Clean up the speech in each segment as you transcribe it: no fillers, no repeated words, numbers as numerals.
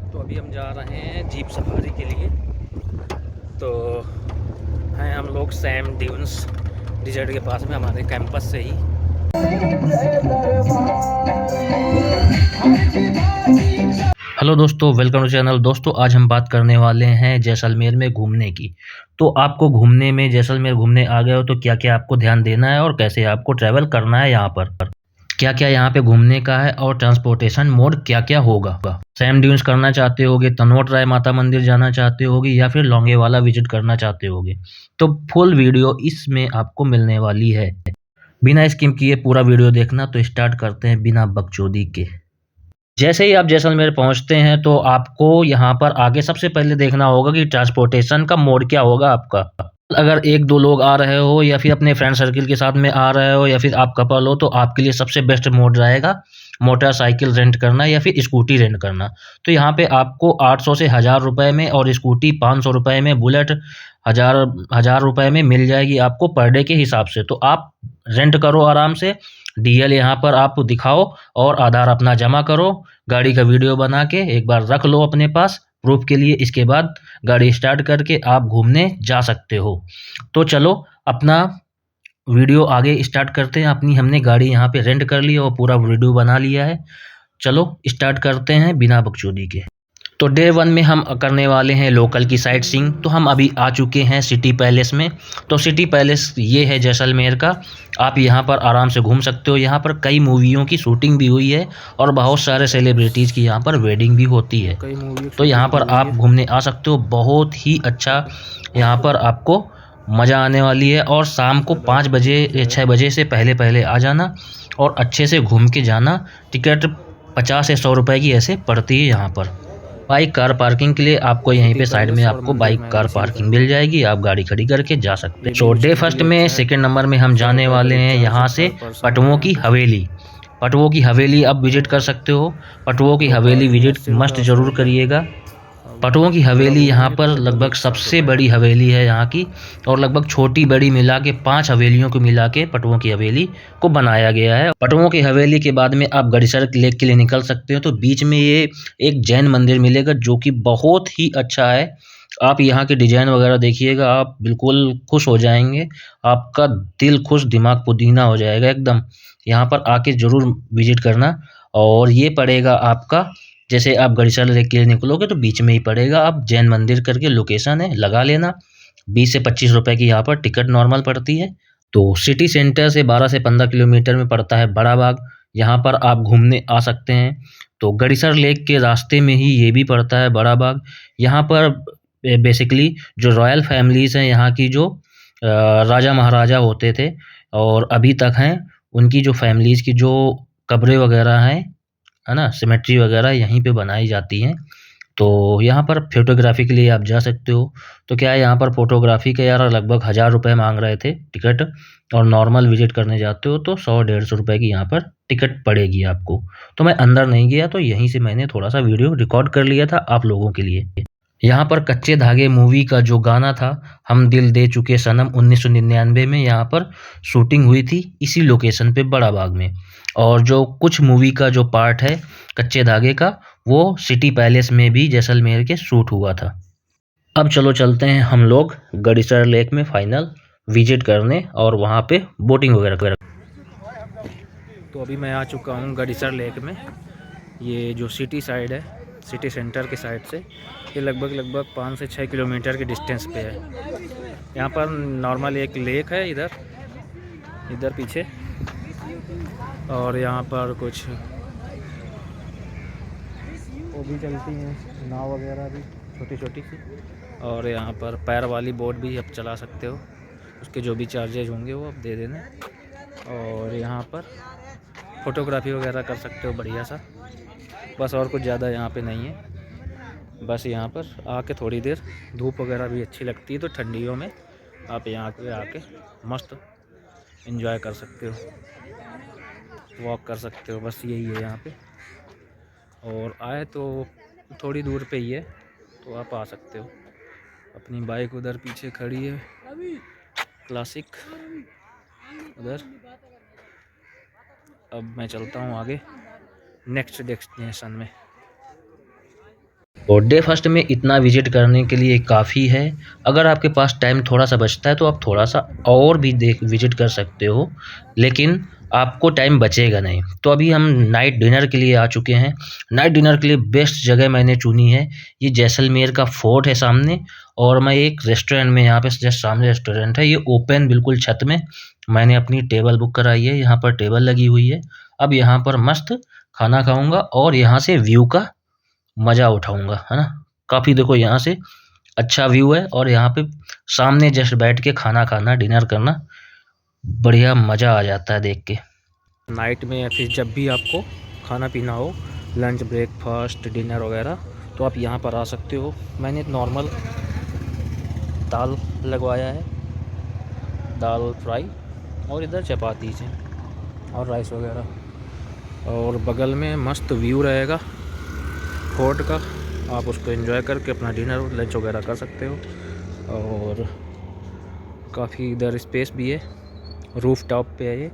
तो अभी हम जा रहे हैं जीप सफारी के लिए। तो हैं हम लोग सैम ड्यून्स डिजर्ट के पास में, हमारे कैंपस से ही। हेलो दोस्तों, वेलकम टू चैनल। दोस्तों आज हम बात करने वाले हैं जैसलमेर में घूमने की। तो आपको घूमने में, जैसलमेर घूमने आ गए हो तो क्या क्या आपको ध्यान देना है और कैसे आपको ट्रैवल करना है, यहाँ पर क्या क्या यहाँ पे घूमने का है और ट्रांसपोर्टेशन मोड क्या क्या होगा। सैम ड्यून्स करना चाहते होगे, तनोट राय माता मंदिर जाना चाहते होगे या फिर लोंगेवाला विजिट करना चाहते होगे, तो फुल वीडियो इसमें आपको मिलने वाली है। बिना स्किप किए पूरा वीडियो देखना। तो स्टार्ट करते हैं बिना बकचोदी के। जैसे ही आप जैसलमेर पहुंचते हैं तो आपको यहाँ पर आगे सबसे पहले देखना होगा कि ट्रांसपोर्टेशन का मोड क्या होगा आपका। अगर एक दो लोग आ रहे हो या फिर अपने फ्रेंड सर्किल के साथ में आ रहे हो या फिर आप कपल हो, तो आपके लिए सबसे बेस्ट मोड रहेगा मोटरसाइकिल रेंट करना या फिर स्कूटी रेंट करना। तो यहाँ पे आपको 800 से 1000 रुपये में और स्कूटी 500 रुपये में, बुलेट हजार हजार रुपये में मिल जाएगी आपको पर डे के हिसाब से। तो आप रेंट करो आराम से, डीएल यहाँ पर आप दिखाओ और आधार अपना जमा करो, गाड़ी का वीडियो बना के एक बार रख लो अपने पास प्रूफ के लिए। इसके बाद गाड़ी स्टार्ट करके आप घूमने जा सकते हो। तो चलो अपना वीडियो आगे स्टार्ट करते हैं। अपनी हमने गाड़ी यहाँ पे रेंट कर ली और पूरा वीडियो बना लिया है। चलो स्टार्ट करते हैं बिना बकचोदी के। तो डे 1 में हम करने वाले हैं लोकल की साइट सीइंग। तो हम अभी आ चुके हैं सिटी पैलेस में। तो सिटी पैलेस ये है जैसलमेर का। आप यहाँ पर आराम से घूम सकते हो। यहाँ पर कई मूवियों की शूटिंग भी हुई है और बहुत सारे सेलिब्रिटीज़ की यहाँ पर वेडिंग भी होती है। तो यहाँ पर आप घूमने आ सकते हो। बहुत ही अच्छा यहाँ पर आपको मज़ा आने वाली है। और शाम को 5 बजे या 6 बजे से पहले पहले आ जाना और अच्छे से घूम के जाना। टिकट 50 से 100 रुपये की ऐसे पड़ती है यहाँ पर। बाइक कार पार्किंग के लिए आपको यहीं पे साइड में आपको बाइक कार पार्किंग मिल जाएगी, आप गाड़ी खड़ी करके जा सकते हैं। सो डे फर्स्ट में सेकंड नंबर में हम जाने वाले हैं यहाँ से पटवों की हवेली। पटवों की हवेली आप विजिट कर सकते हो। पटवों की हवेली विजिट मस्ट जरूर करिएगा। पटवों की हवेली यहाँ पर लगभग सबसे बड़ी हवेली है यहाँ की, और लगभग छोटी बड़ी मिला के 5 हवेलियों को मिला के पटवों की हवेली को बनाया गया है। पटवों की हवेली के बाद में आप गड़ीसर लेक के लिए निकल सकते हो। तो बीच में ये एक जैन मंदिर मिलेगा जो कि बहुत ही अच्छा है। आप यहाँ के डिजाइन वगैरह देखिएगा, आप बिल्कुल खुश हो जाएंगे। आपका दिल खुश, दिमाग पुदीना हो जाएगा एकदम। यहाँ पर आके जरूर विजिट करना। और ये पड़ेगा आपका, जैसे आप गड़ीसर लेक के लिए निकलोगे तो बीच में ही पड़ेगा। आप जैन मंदिर करके लोकेशन है, लगा लेना। 20 से 25 रुपए की यहाँ पर टिकट नॉर्मल पड़ती है। तो सिटी सेंटर से 12 से 15 किलोमीटर में पड़ता है बड़ा बाग। यहाँ पर आप घूमने आ सकते हैं। तो गड़ीसर लेक के रास्ते में ही ये भी पड़ता है बड़ा बाग। यहाँ पर बेसिकली जो रॉयल फैमिलीज हैं यहाँ की, जो राजा महाराजा होते थे और अभी तक हैं, उनकी जो फैमिलीज की जो कब्रें वगैरह हैं, है ना, सिमेट्री वगैरह यहीं पे बनाई जाती हैं। तो यहाँ पर फोटोग्राफी के लिए आप जा सकते हो। तो क्या है, यहाँ पर फोटोग्राफी के यार लगभग 1000 रुपये मांग रहे थे टिकट, और नॉर्मल विजिट करने जाते हो तो 100-150 रुपये की यहाँ पर टिकट पड़ेगी आपको। तो मैं अंदर नहीं गया, तो यहीं से मैंने थोड़ा सा वीडियो रिकॉर्ड कर लिया था आप लोगों के लिए। यहाँ पर कच्चे धागे मूवी का जो गाना था, हम दिल दे चुके सनम, 1999 में यहाँ पर शूटिंग हुई थी इसी लोकेशन पे बड़ा बाग में। और जो कुछ मूवी का जो पार्ट है कच्चे धागे का, वो सिटी पैलेस में भी जैसलमेर के शूट हुआ था। अब चलो चलते हैं हम लोग गड़ीसर लेक में फाइनल विजिट करने और वहाँ पे बोटिंग वगैरह। तो अभी मैं आ चुका हूँ गड़ीसर लेक में। ये जो सिटी साइड है, सिटी सेंटर के साइड से, ये लगभग 5 से 6 किलोमीटर के डिस्टेंस पे है। यहाँ पर नॉर्मल एक लेक है इधर पीछे, और यहाँ पर कुछ वो भी चलती हैं नाव वगैरह भी, छोटी छोटी सी। और यहाँ पर पैर वाली बोट भी आप चला सकते हो, उसके जो भी चार्जेज होंगे वो आप दे देना। और यहाँ पर फ़ोटोग्राफी वगैरह कर सकते हो बढ़िया सा। बस और कुछ ज़्यादा यहाँ पे नहीं है। बस यहाँ पर आके थोड़ी देर धूप वगैरह भी अच्छी लगती है, तो ठंडियों में आप यहाँ पे आके मस्त एंजॉय कर सकते हो, वॉक कर सकते हो। बस यही है यहाँ पे। और आए तो थोड़ी दूर पे ही है, तो आप आ सकते हो। अपनी बाइक उधर पीछे खड़ी है, क्लासिक उधर। अब मैं चलता हूँ आगे नेक्स्ट डेस्टिनेशन में। और डे फर्स्ट में इतना विजिट करने के लिए काफ़ी है। अगर आपके पास टाइम थोड़ा-सा बचता है तो आप थोड़ा-सा और भी देख विजिट कर सकते हो, लेकिन आपको टाइम बचेगा नहीं। तो अभी हम नाइट डिनर के लिए आ चुके हैं। नाइट डिनर के लिए बेस्ट जगह मैंने चुनी है, ये जैसलमेर का फोर्ट है सामने, और मैं एक रेस्टोरेंट में, यहाँ पे जस्ट सामने रेस्टोरेंट है, ये ओपन बिल्कुल छत में मैंने अपनी टेबल बुक कराई है, यहाँ पर टेबल लगी हुई है। अब यहाँ पर मस्त खाना खाऊँगा और यहाँ से व्यू का मज़ा उठाऊँगा, है ना? काफ़ी देखो यहाँ से अच्छा व्यू है और यहाँ पे सामने जस्ट बैठ के खाना खाना, डिनर करना, बढ़िया मज़ा आ जाता है देख के। नाइट में या फिर जब भी आपको खाना पीना हो, लंच, ब्रेकफास्ट, डिनर वगैरह, तो आप यहाँ पर आ सकते हो। मैंने नॉर्मल दाल लगवाया है, दाल फ्राई, और इधर चपाती है और राइस वगैरह, और बगल में मस्त व्यू रहेगा फोर्ट का, आप उसको एंजॉय करके अपना डिनर लंच वगैरह कर सकते हो। और काफ़ी इधर स्पेस भी है, रूफ टॉप पे है ये,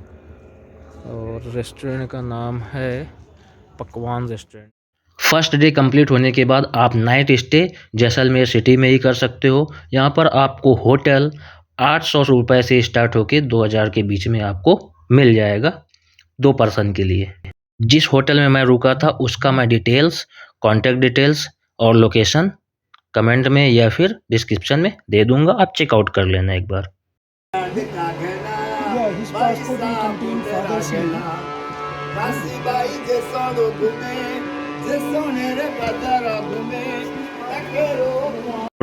और रेस्टोरेंट का नाम है पकवान रेस्टोरेंट। फर्स्ट डे कंप्लीट होने के बाद आप नाइट स्टे जैसलमेर सिटी में ही कर सकते हो। यहाँ पर आपको होटल 800 रुपये से स्टार्ट होके 2000 के बीच में आपको मिल जाएगा 2 पर्सन के लिए। जिस होटल में मैं रुका था उसका मैं डिटेल्स, कॉन्टैक्ट डिटेल्स और लोकेशन कमेंट में या फिर डिस्क्रिप्शन में दे दूंगा, आप चेकआउट कर लेना एक बार।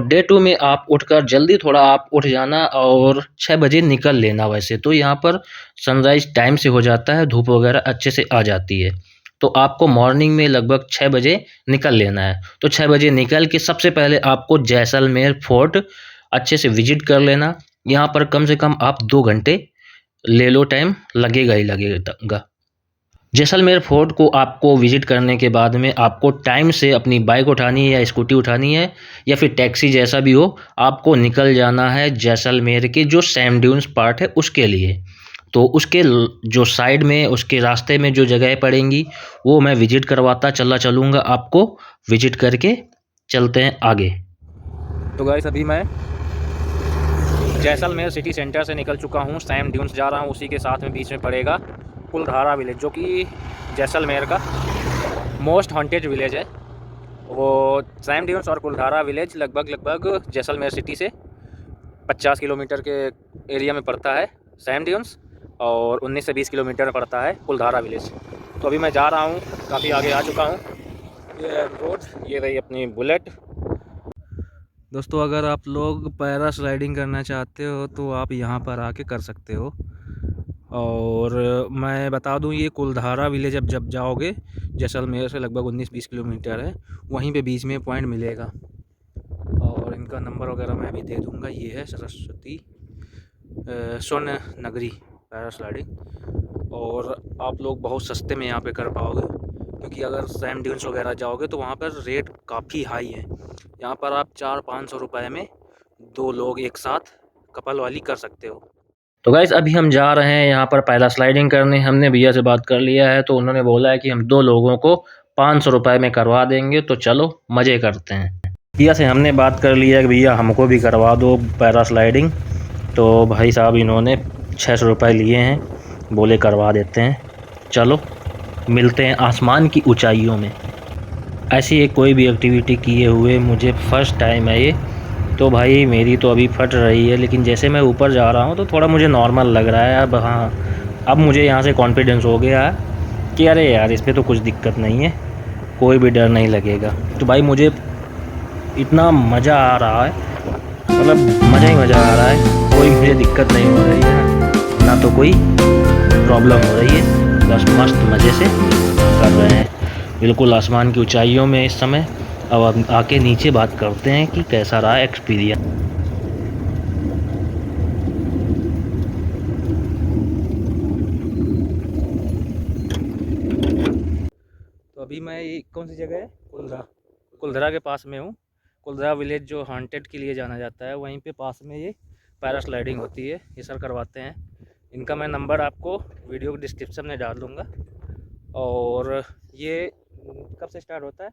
डे 2 में आप उठकर जल्दी थोड़ा आप उठ जाना और 6 बजे निकल लेना। वैसे तो यहाँ पर सनराइज़ टाइम से हो जाता है, धूप वगैरह अच्छे से आ जाती है, तो आपको मॉर्निंग में लगभग 6 बजे निकल लेना है। तो 6 बजे निकल के सबसे पहले आपको जैसलमेर फोर्ट अच्छे से विजिट कर लेना। यहाँ पर कम से कम आप 2 घंटे ले लो, टाइम लगेगा ही लगेगा। जैसलमेर फोर्ट को आपको विजिट करने के बाद में आपको टाइम से अपनी बाइक उठानी है या स्कूटी उठानी है या फिर टैक्सी, जैसा भी हो, आपको निकल जाना है जैसलमेर के जो सैंड ड्यून्स पार्ट है उसके लिए। तो उसके जो साइड में, उसके रास्ते में जो जगह पड़ेंगी वो मैं विजिट करवाता चला चलूँगा, आपको विजिट करके चलते हैं आगे। तो गाइस अभी मैं जैसलमेर सिटी सेंटर से निकल चुका हूँ, सैंड ड्यून्स जा रहा हूँ, उसी के साथ में बीच में पड़ेगा कुलधारा विलेज, जो कि जैसलमेर का मोस्ट हॉन्टेड विलेज है। वो सैंड ड्यून्स और कुलधारा विलेज लगभग जैसलमेर सिटी से 50 किलोमीटर के एरिया में पड़ता है सैंड ड्यून्स, और 19 से 20 किलोमीटर में पड़ता है कुलधारा विलेज। तो अभी मैं जा रहा हूँ, काफ़ी आगे आ चुका हूँ। ये रोड, ये रही अपनी बुलेट। दोस्तों अगर आप लोग पैरास्लाइडिंग करना चाहते हो तो आप यहाँ पर आके कर सकते हो। और मैं बता दूं, ये कुलधारा विलेज जब जाओगे जैसलमेर से लगभग 19-20 किलोमीटर है, वहीं पे बीच में पॉइंट मिलेगा, और इनका नंबर वगैरह मैं भी दे दूंगा। ये है सरस्वती स्वर्ण नगरी पैरास्लाइडिंग, और आप लोग बहुत सस्ते में यहाँ पे कर पाओगे, क्योंकि अगर सैंड ड्यून्स वगैरह जाओगे तो वहाँ पर रेट काफ़ी हाई है। यहाँ पर आप 400-500 रुपये में 2 लोग एक साथ कपल वाली कर सकते हो। तो गाइस अभी हम जा रहे हैं यहाँ पर पैरास्लाइडिंग करने। हमने भैया से बात कर लिया है, तो उन्होंने बोला है कि हम 2 लोगों को 500 रुपये में करवा देंगे, तो चलो मज़े करते हैं। भैया से हमने बात कर लिया कि भैया हमको भी करवा दो पैरास्लाइडिंग, तो भाई साहब इन्होंने 600 रुपये लिए हैं, बोले करवा देते हैं। चलो मिलते हैं आसमान की ऊंचाइयों में। ऐसी एक कोई भी एक्टिविटी किए हुए मुझे फ़र्स्ट टाइम है ये, तो भाई मेरी तो अभी फट रही है, लेकिन जैसे मैं ऊपर जा रहा हूँ तो थोड़ा मुझे नॉर्मल लग रहा है अब। हाँ, अब मुझे यहाँ से कॉन्फिडेंस हो गया है कि अरे यार इस पे तो कुछ दिक्कत नहीं है, कोई भी डर नहीं लगेगा। तो भाई मुझे इतना मज़ा आ रहा है, मतलब मज़ा ही मज़ा आ रहा है, कोई मुझे दिक्कत नहीं हो रही है, ना तो कोई प्रॉब्लम हो रही है, बस मस्त मज़े से कर रहे हैं बिल्कुल आसमान की ऊंचाइयों में इस समय। अब आके नीचे बात करते हैं कि कैसा रहा एक्सपीरियंस। तो अभी मैं, ये कौन सी जगह है, कुलधरा के पास में हूँ। कुलधरा विलेज जो हॉन्टेड के लिए जाना जाता है, वहीं पे पास में ये पैरास्लाइडिंग होती है, ये सर करवाते हैं। इनका मैं नंबर आपको वीडियो के डिस्क्रिप्शन में डाल दूँगा। और ये कब से स्टार्ट होता है?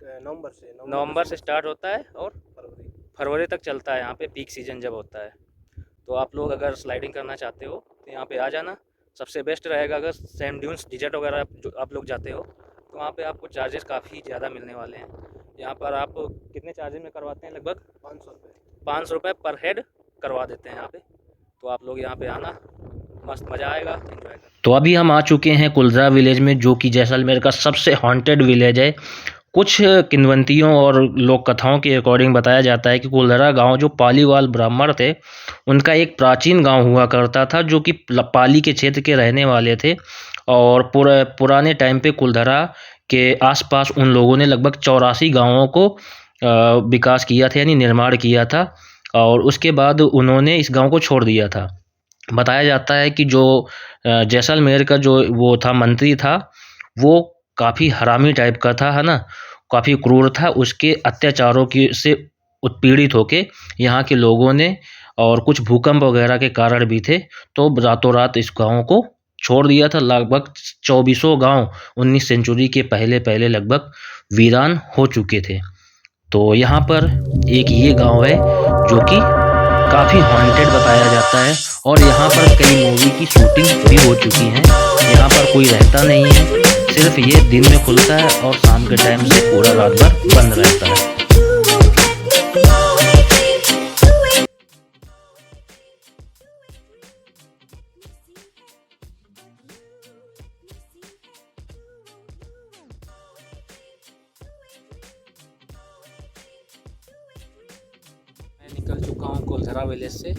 नवंबर से स्टार्ट होता है और फरवरी तक चलता है यहाँ पे पीक सीज़न जब होता है। तो आप लोग अगर स्लाइडिंग करना चाहते हो तो यहाँ पे आ जाना। सबसे बेस्ट रहेगा अगर सैंड ड्यून्स डिजर्ट वगैरह जो आप लोग जाते हो तो वहाँ पे आपको चार्जेस काफ़ी ज़्यादा मिलने वाले हैं। यहाँ पर आप कितने चार्जेस में करवाते हैं? लगभग 500 रुपये पर हेड करवा देते हैं यहाँ पे। तो आप लोग यहाँ पे आना, मस्त मज़ा आएगा, एंजॉय करना। तो अभी हम आ चुके हैं कुलधरा विलेज में, जो कि जैसलमेर का सबसे हॉन्टेड विलेज है। कुछ किंवदंतियों और लोक कथाओं के अकॉर्डिंग बताया जाता है कि कुलधरा गांव जो पालीवाल ब्राह्मण थे उनका एक प्राचीन गांव हुआ करता था, जो कि पाली के क्षेत्र के रहने वाले थे। और पुराने टाइम पे कुलधरा के आसपास उन लोगों ने लगभग 84 गांवों को विकास किया था, यानी निर्माण किया था। और उसके बाद उन्होंने इस गांव को छोड़ दिया था। बताया जाता है कि जो जैसलमेर का जो वो था मंत्री था, वो काफ़ी हरामी टाइप का था, है ना, काफ़ी क्रूर था। उसके अत्याचारों की से उत्पीड़ित होके यहाँ के लोगों ने, और कुछ भूकंप वगैरह के कारण भी थे, तो रातों रात इस गांव को छोड़ दिया था। लगभग 2400 गांव 19 सेंचुरी के पहले पहले लगभग वीरान हो चुके थे। तो यहाँ पर एक ये गांव है जो कि काफ़ी हॉन्टेड बताया जाता है, और यहाँ पर कई मूवी की शूटिंग भी हो चुकी हैं। यहाँ पर कोई रहता नहीं है, सिर्फ ये दिन में खुलता है और शाम के टाइम से पूरा रात भर बंद रहता है। मैं निकल चुका हूँ कुलधरा विलेज से।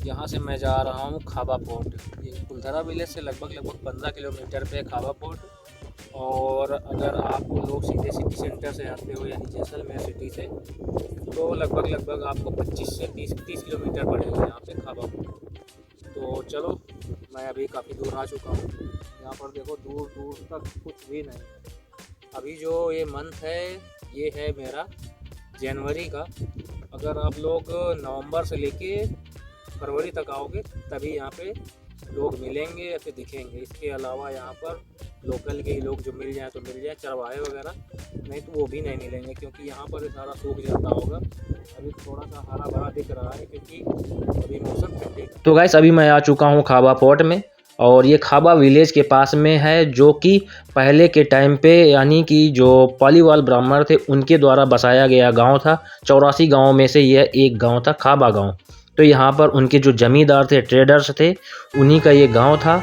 यहाँ से मैं जा रहा हूँ खाबा पोर्ट। ये कुलधरा विलेज से लगभग 15 किलोमीटर पे खाबा पोर्ट। और अगर आप लोग सीधे सिटी सेंटर से आते हो, यानी जैसलमेर सिटी से, तो लगभग आपको 25 से 30 किलोमीटर पड़ेगा यहाँ पे खाबा पोर्ट। तो चलो, मैं अभी काफ़ी दूर आ चुका हूँ। यहाँ पर देखो दूर दूर तक कुछ भी नहीं है। अभी जो ये मंथ है, ये है मेरा जनवरी का। अगर आप लोग नवंबर से लेके फरवरी तक आओगे तभी यहाँ पे लोग मिलेंगे या फिर दिखेंगे। इसके अलावा यहाँ पर लोकल के ही लोग जो मिल जाए तो मिल जाए, चरवाहे वगैरह, नहीं तो वो भी नहीं मिलेंगे, क्योंकि यहाँ पर सारा सूख जाता होगा। अभी थोड़ा सा हरा भरा दिख रहा है क्योंकि अभी मौसम ठंडी। तो गाइस, अभी मैं आ चुका हूँ खाबा पोर्ट में, और ये खाबा विलेज के पास में है, जो कि पहले के टाइम पे, यानी कि जो पालीवाल ब्राह्मण थे उनके द्वारा बसाया गया गांव था। 84 गांव में से यह एक गांव था, खाबा गांव। तो यहाँ पर उनके जो जमींदार थे, ट्रेडर्स थे, उन्हीं का ये गांव था,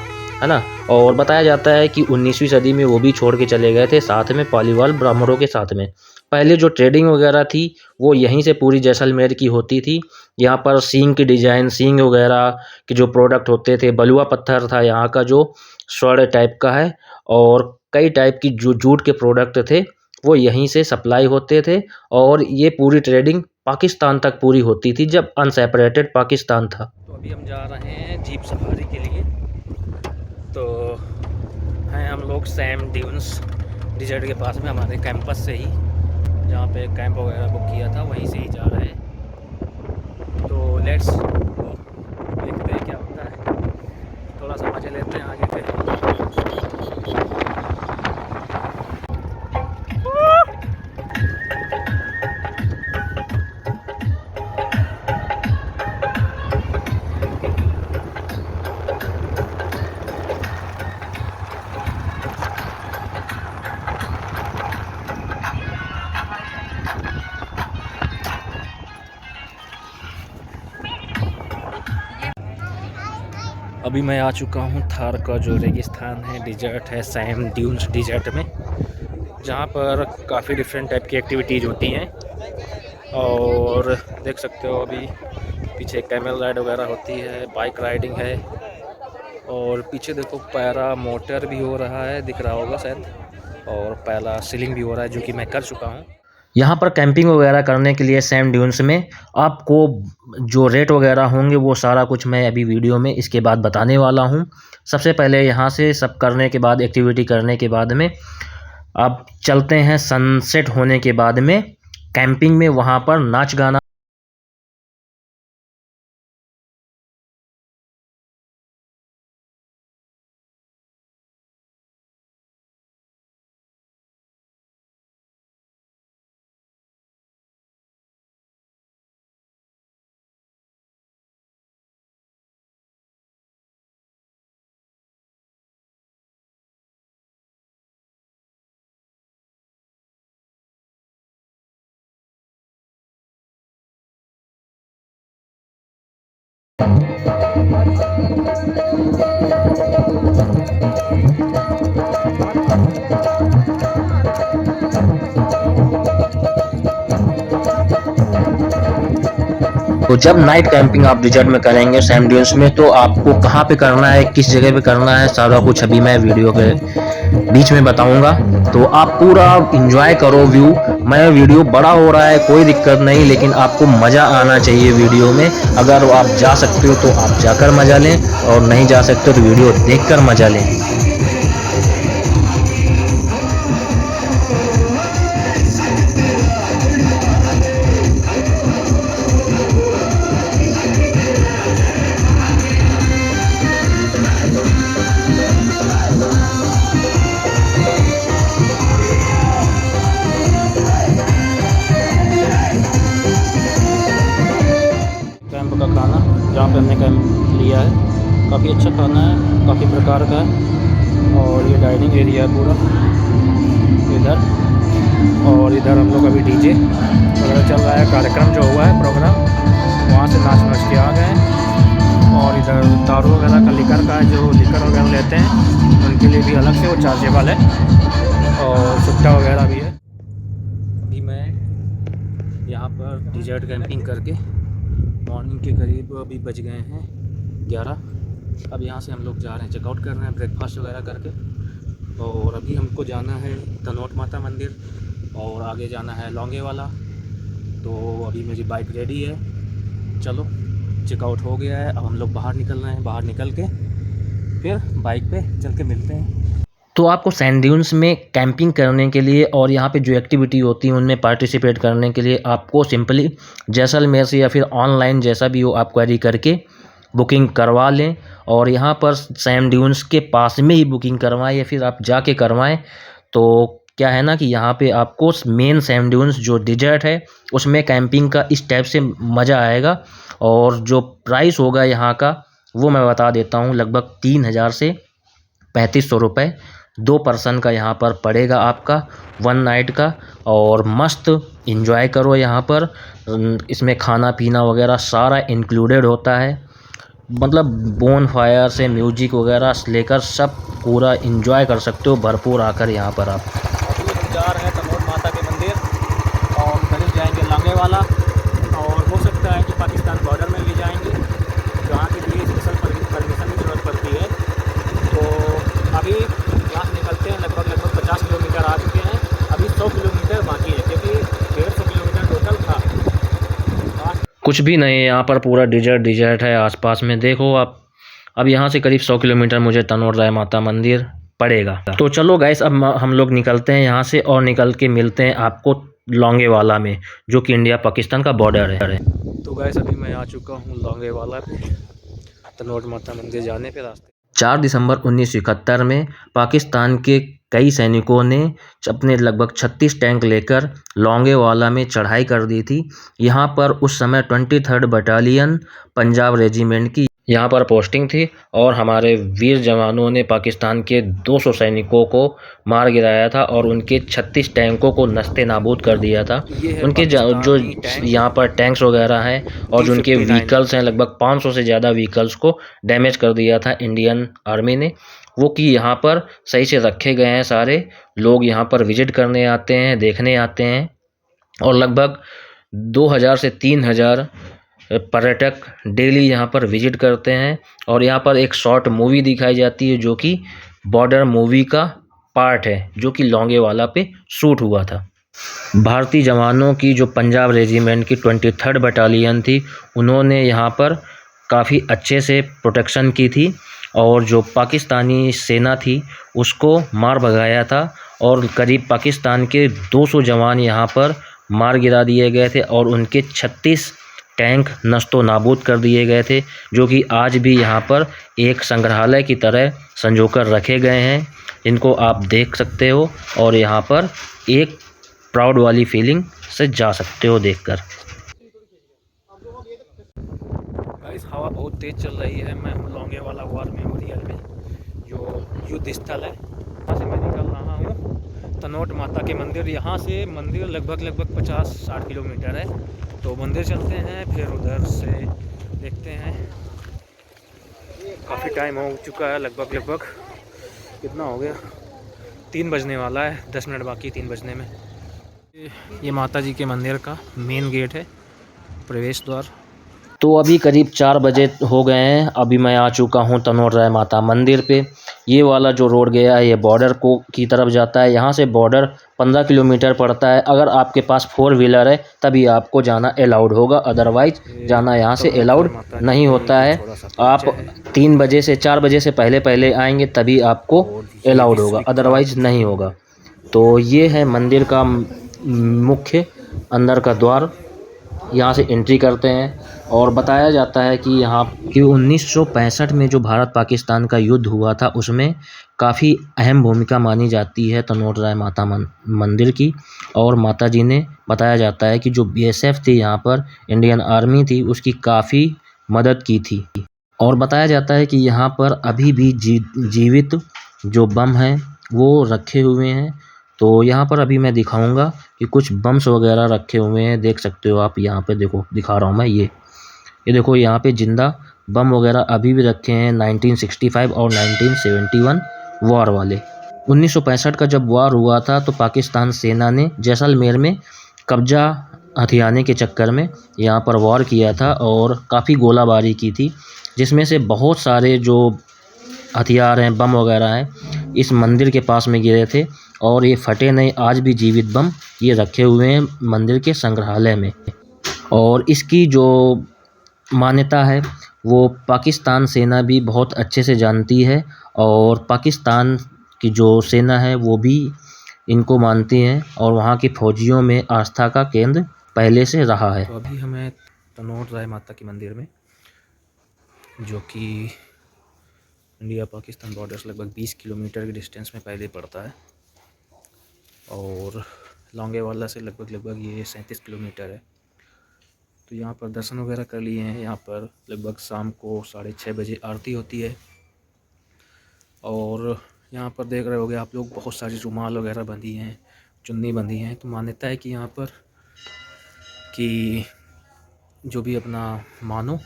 है ना। और बताया जाता है कि 19वीं सदी में वो भी छोड़ के चले गए थे, साथ में पालीवाल ब्राह्मणों के साथ में। पहले जो ट्रेडिंग वगैरह थी वो यहीं से पूरी जैसलमेर की होती थी। यहाँ पर सींग की डिजाइन, सींग वगैरह के जो प्रोडक्ट होते थे, बलुआ पत्थर था यहाँ का जो स्वर्ण टाइप का है, और कई टाइप की जो जूट के प्रोडक्ट थे वो यहीं से सप्लाई होते थे। और ये पूरी ट्रेडिंग पाकिस्तान तक पूरी होती थी, जब अनसेपरेटेड पाकिस्तान था। तो अभी हम जा रहे हैं जीप सफारी के लिए। तो हैं हम लोग सैंड ड्यून्स डिजर्ट के पास में, हमारे कैंपस से ही, जहाँ पे कैंप वगैरह बुक किया था वहीं से ही जा रहे हैं। तो लेट्स देखते हैं क्या होता है, थोड़ा सा मजे लेते हैं आगे से। अभी मैं आ चुका हूँ थार का जो रेगिस्तान है, डिजर्ट है, सैंड ड्यून्स डिजर्ट में, जहाँ पर काफ़ी डिफरेंट टाइप की एक्टिविटीज़ होती हैं। और देख सकते हो अभी पीछे कैमल राइड वगैरह होती है, बाइक राइडिंग है, और पीछे देखो पैरा मोटर भी हो रहा है, दिख रहा होगा शायद, और पैरा सीलिंग भी हो रहा है, जो कि मैं कर चुका हूँ। यहाँ पर कैंपिंग वगैरह करने के लिए सैंड ड्यून्स में आपको जो रेट वगैरह होंगे वो सारा कुछ मैं अभी वीडियो में इसके बाद बताने वाला हूँ। सबसे पहले यहाँ से सब करने के बाद, एक्टिविटी करने के बाद में अब चलते हैं सनसेट होने के बाद में कैंपिंग में, वहाँ पर नाच गाना तो जब नाइट कैंपिंग आप डिजर्ट में करेंगे सैंड ड्यून्स में, तो आपको कहाँ पे करना है, किस जगह पे करना है, सारा कुछ अभी मैं वीडियो के बीच में बताऊंगा। तो आप पूरा इंजॉय करो व्यू। मैं वीडियो बड़ा हो रहा है कोई दिक्कत नहीं, लेकिन आपको मज़ा आना चाहिए वीडियो में। अगर आप जा सकते हो तो आप जाकर मज़ा लें, और नहीं जा सकते तो वीडियो देखकर मज़ा लें। कैंप का खाना जहाँ पे हमने कैंप लिया है, काफ़ी अच्छा खाना है, काफ़ी प्रकार का है। और ये डाइनिंग एरिया है पूरा इधर। और इधर हम लोग अभी डीजे वगैरह चल रहा है, कार्यक्रम जो हुआ है प्रोग्राम, वहाँ से नाच के आ गए। और इधर दारू वगैरह का लिकर का है, जो लिकर वगैरह लेते हैं उनके लिए भी अलग से वो चार्जेबल है, और सुट्टा वगैरह भी है। अभी मैं यहाँ पर डिजर्ट कैंपिंग करके मॉर्निंग के करीब अभी बज गए हैं 11। अब यहाँ से हम लोग जा रहे हैं, चेकआउट कर रहे हैं ब्रेकफास्ट वगैरह करके। और अभी हमको जाना है तनोट माता मंदिर, और आगे जाना है लौंगे वाला। तो अभी मेरी बाइक रेडी है, चलो चेकआउट हो गया है। अब हम लोग बाहर निकल रहे हैं, बाहर निकल के फिर बाइक पे चल के मिलते हैं। तो आपको सैंड ड्यून्स में कैंपिंग करने के लिए और यहाँ पे जो एक्टिविटी होती है उनमें पार्टिसिपेट करने के लिए आपको सिंपली जैसलमेर से या फिर ऑनलाइन जैसा भी हो आप क्वेरी करके बुकिंग करवा लें। और यहाँ पर सैंड ड्यून्स के पास में ही बुकिंग करवाएं या फिर आप जाके करवाएं। तो क्या है ना कि यहाँ पे आपको मेन सैंड ड्यून्स जो डिजर्ट है उसमें कैंपिंग का इस टाइप से मज़ा आएगा। और जो प्राइस होगा यहाँ का वो मैं बता देता हूँ, लगभग 3000 से 3500 रुपये 2 पर्सन का यहाँ पर पड़ेगा आपका 1 नाइट का। और मस्त इंजॉय करो यहाँ पर। इसमें खाना पीना वगैरह सारा इंक्लूडेड होता है, मतलब बोन फायर से म्यूजिक वगैरह से लेकर सब पूरा इंजॉय कर सकते हो भरपूर आकर यहाँ पर आप। अभी हम जा रहे हैं तनोट माता के मंदिर, और करीब जाएंगे लांगे वाला, और हो सकता है कि पाकिस्तान बॉर्डर में भी जाएंगे, जहाँ के लिए स्पेशल परमिशन की ज़रूरत पड़ती है। तो अभी यहाँ से निकलते हैं, लगभग 50 किलोमीटर आ चुके हैं, अभी 100 किलोमीटर बाकी है, क्योंकि 150 किलोमीटर टोटल था। कुछ भी नहीं, यहाँ पर पूरा डिजर्ट है आसपास में, देखो आप। अब यहाँ से करीब 100 किलोमीटर मुझे तनोट राय माता मंदिर पड़ेगा। तो चलो गाइस, अब हम लोग निकलते हैं यहाँ से, और निकल के मिलते हैं आपको लौंगे वाला में, जो कि इंडिया पाकिस्तान का बॉर्डर है। तो गाइस अभी मैं आ चुका हूँ लौंगे वाला पे, तनोट माता मंदिर जाने पे रास्ते। 4 दिसंबर 1971 में पाकिस्तान के कई सैनिकों ने अपने लगभग 36 टैंक लेकर लौंगे वाला में चढ़ाई कर दी थी। यहाँ पर उस समय 23rd बटालियन पंजाब रेजिमेंट की यहाँ पर पोस्टिंग थी, और हमारे वीर जवानों ने पाकिस्तान के 200 सैनिकों को मार गिराया था, और उनके 36 टैंकों को नस्ते नाबूद कर दिया था। उनके जो यहाँ पर टैंक्स वगैरह हैं और जो उनके व्हीकल्स हैं, लगभग 500 से ज़्यादा व्हीकल्स को डैमेज कर दिया था इंडियन आर्मी ने। वो कि यहाँ पर सही से रखे गए हैं, सारे लोग यहाँ पर विजिट करने आते हैं, देखने आते हैं, और लगभग 2000 से 3000 पर्यटक डेली यहाँ पर विजिट करते हैं। और यहाँ पर एक शॉर्ट मूवी दिखाई जाती है, जो कि बॉर्डर मूवी का पार्ट है, जो कि लौंगे वाला पे शूट हुआ था। भारतीय जवानों की जो पंजाब रेजिमेंट की 23rd बटालियन थी, उन्होंने यहाँ पर काफ़ी अच्छे से प्रोटेक्शन की थी, और जो पाकिस्तानी सेना थी उसको मार भगाया था। और करीब पाकिस्तान के 200 जवान यहाँ पर मार गिरा दिए गए थे, और उनके 36 टैंक नस्तो नाबूद कर दिए गए थे, जो कि आज भी यहाँ पर एक संग्रहालय की तरह संजोकर रखे गए हैं, इनको आप देख सकते हो, और यहाँ पर एक प्राउड वाली फीलिंग से जा सकते हो देखकर। इस हवा बहुत तेज़ चल रही है। मैं हूँ लौंगे वाला वॉर मेमोरियल में, जो युद्ध स्थल है, वहाँ से मैं निकल रहा हूँ तनोट माता के मंदिर। यहाँ से मंदिर लगभग 50-60 किलोमीटर है। तो मंदिर चलते हैं, फिर उधर से देखते हैं काफ़ी टाइम हो चुका है, लगभग कितना हो गया, 3 बजने वाला है, 10 मिनट बाकी 3 बजने में। ये माता जी के मंदिर का मेन गेट है, प्रवेश द्वार। तो अभी करीब 4 बजे हो गए हैं। अभी मैं आ चुका हूँ तनोट राय माता मंदिर पे। ये वाला जो रोड गया है ये बॉर्डर को की तरफ जाता है। यहाँ से बॉर्डर 15 किलोमीटर पड़ता है। अगर आपके पास 4 व्हीलर है तभी आपको जाना अलाउड होगा, अदरवाइज जाना यहाँ से अलाउड नहीं होता है। आप 3 बजे से 4 बजे से पहले पहले आएंगे तभी आपको अलाउड होगा, अदरवाइज नहीं होगा। तो ये है मंदिर का मुख्य अंदर का द्वार। यहाँ से एंट्री करते हैं और बताया जाता है कि यहाँ कि 1965 में जो भारत पाकिस्तान का युद्ध हुआ था उसमें काफ़ी अहम भूमिका मानी जाती है तनोट राय माता मंदिर की। और माता जी ने बताया जाता है कि जो बीएसएफ थी यहाँ पर, इंडियन आर्मी थी, उसकी काफ़ी मदद की थी। और बताया जाता है कि यहाँ पर अभी भी जीवित जो बम हैं वो रखे हुए हैं। तो यहाँ पर अभी मैं दिखाऊंगा कि कुछ बम्स वगैरह रखे हुए हैं, देख सकते हो आप। यहाँ पे देखो, दिखा रहा हूँ मैं, ये देखो यहाँ पे जिंदा बम वगैरह अभी भी रखे हैं, 1965 और 1971 वॉर वाले। 1965 का जब वॉर हुआ था तो पाकिस्तान सेना ने जैसलमेर में कब्जा हथियाने के चक्कर में यहाँ पर वॉर किया था और काफ़ी गोलाबारी की थी, जिसमें से बहुत सारे जो हथियार हैं, बम वगैरह हैं, इस मंदिर के पास में गिरे थे और ये फटे नहीं। आज भी जीवित बम ये रखे हुए हैं मंदिर के संग्रहालय में। और इसकी जो मान्यता है वो पाकिस्तान सेना भी बहुत अच्छे से जानती है और पाकिस्तान की जो सेना है वो भी इनको मानती हैं और वहाँ के फौजियों में आस्था का केंद्र पहले से रहा है। तो अभी हमें तनोट राय माता के मंदिर में, जो कि इंडिया पाकिस्तान बॉर्डर से लगभग 20 किलोमीटर के डिस्टेंस में पहले पड़ता है और लौंगेवाला से लगभग ये 37 किलोमीटर है। तो यहाँ पर दर्शन वगैरह कर लिए हैं। यहाँ पर लगभग शाम को 6:30 बजे आरती होती है और यहाँ पर देख रहे होगे आप लोग, बहुत सारी रुमाल वगैरह बंधी हैं, चुन्नी बंधी हैं। तो मान्यता है कि यहाँ पर कि जो भी अपना मानो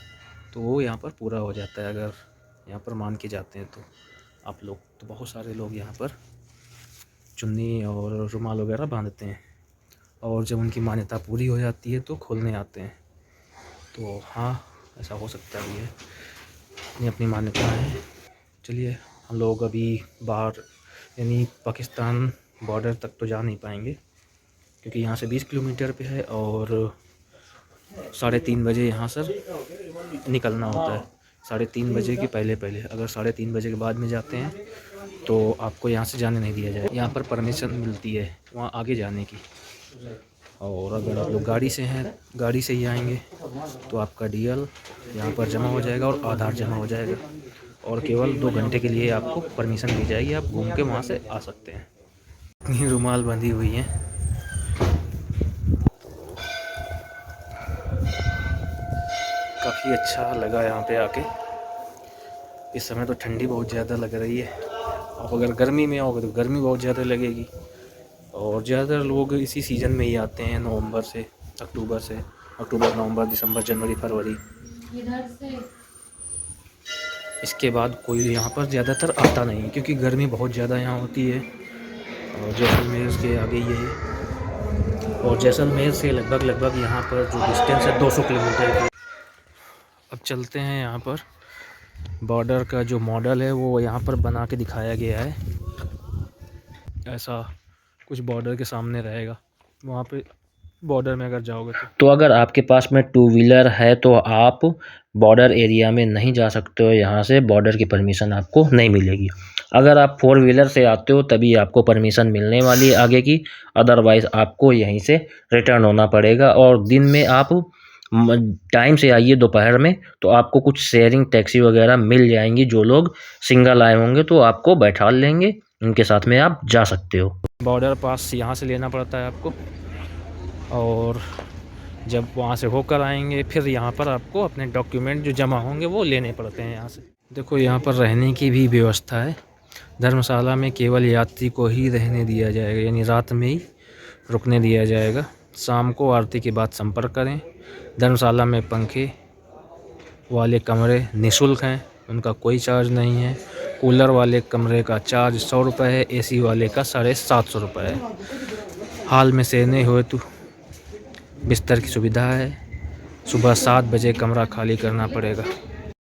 तो वो यहाँ पर पूरा हो जाता है, अगर यहाँ पर मान के जाते हैं तो आप लोग। तो बहुत सारे लोग यहाँ पर चुन्नी और रुमाल वगैरह बांधते हैं और जब उनकी मान्यता पूरी हो जाती है तो खोलने आते हैं। तो हाँ, ऐसा हो सकता है, ये अपनी मान्यता है। चलिए, हम लोग अभी बाहर यानी पाकिस्तान बॉर्डर तक तो जा नहीं पाएंगे क्योंकि यहाँ से 20 किलोमीटर पे है और 3:30 बजे यहाँ से निकलना होता है। 3:30 बजे के पहले पहले, अगर 3:30 बजे के बाद में जाते हैं तो आपको यहाँ से जाने नहीं दिया जाए। यहाँ पर परमिशन मिलती है वहाँ आगे जाने की। और अगर आप लोग गाड़ी से हैं, गाड़ी से ही आएंगे तो आपका डीएल यहाँ पर जमा हो जाएगा और आधार जमा हो जाएगा और केवल 2 घंटे के लिए आपको परमिशन दी जाएगी, आप घूम के वहाँ से आ सकते हैं। इतनी रुमाल बंधी हुई हैं, काफ़ी अच्छा लगा यहाँ पे आके। इस समय तो ठंडी बहुत ज़्यादा लग रही है, आप अगर गर्मी में आओगे तो गर्मी बहुत ज़्यादा लगेगी। और ज़्यादातर लोग इसी सीज़न में ही आते हैं, नवंबर से अक्टूबर, नवंबर, दिसंबर, जनवरी, फरवरी। इसके बाद कोई यहाँ पर ज़्यादातर आता नहीं क्योंकि गर्मी बहुत ज़्यादा यहाँ होती है। और जैसलमेर के आगे ये है और जैसलमेर से लगभग यहाँ पर जो डिस्टेंस है 200 किलोमीटर की। अब चलते हैं, यहाँ पर बॉर्डर का जो मॉडल है वो यहाँ पर बना के दिखाया गया है। ऐसा कुछ बॉर्डर के सामने रहेगा, वहाँ पे बॉर्डर में अगर जाओगे तो अगर आपके पास में 2 व्हीलर है तो आप बॉर्डर एरिया में नहीं जा सकते हो, यहाँ से बॉर्डर की परमिशन आपको नहीं मिलेगी। अगर आप 4 व्हीलर से आते हो तभी आपको परमिशन मिलने वाली है आगे की, अदरवाइज़ आपको यहीं से रिटर्न होना पड़ेगा। और दिन में आप टाइम से आइए दोपहर में, तो आपको कुछ शेयरिंग टैक्सी वगैरह मिल जाएंगी। जो लोग सिंगल आए होंगे तो आपको बैठा लेंगे, उनके साथ में आप जा सकते हो। बॉर्डर पास यहाँ से लेना पड़ता है आपको और जब वहाँ से होकर आएंगे फिर यहाँ पर आपको अपने डॉक्यूमेंट जो जमा होंगे वो लेने पड़ते हैं यहाँ से। देखो, यहाँ पर रहने की भी व्यवस्था है। धर्मशाला में केवल यात्री को ही रहने दिया जाएगा, यानी रात में ही रुकने दिया जाएगा। शाम को आरती के बाद संपर्क करें। धर्मशाला में पंखे वाले कमरे निःशुल्क हैं उनका कोई चार्ज नहीं है। कूलर वाले कमरे का चार्ज 100 रुपये है, एसी वाले का 750 रुपये है। हाल में सोने हुए तो बिस्तर की सुविधा है। सुबह 7 बजे कमरा खाली करना पड़ेगा।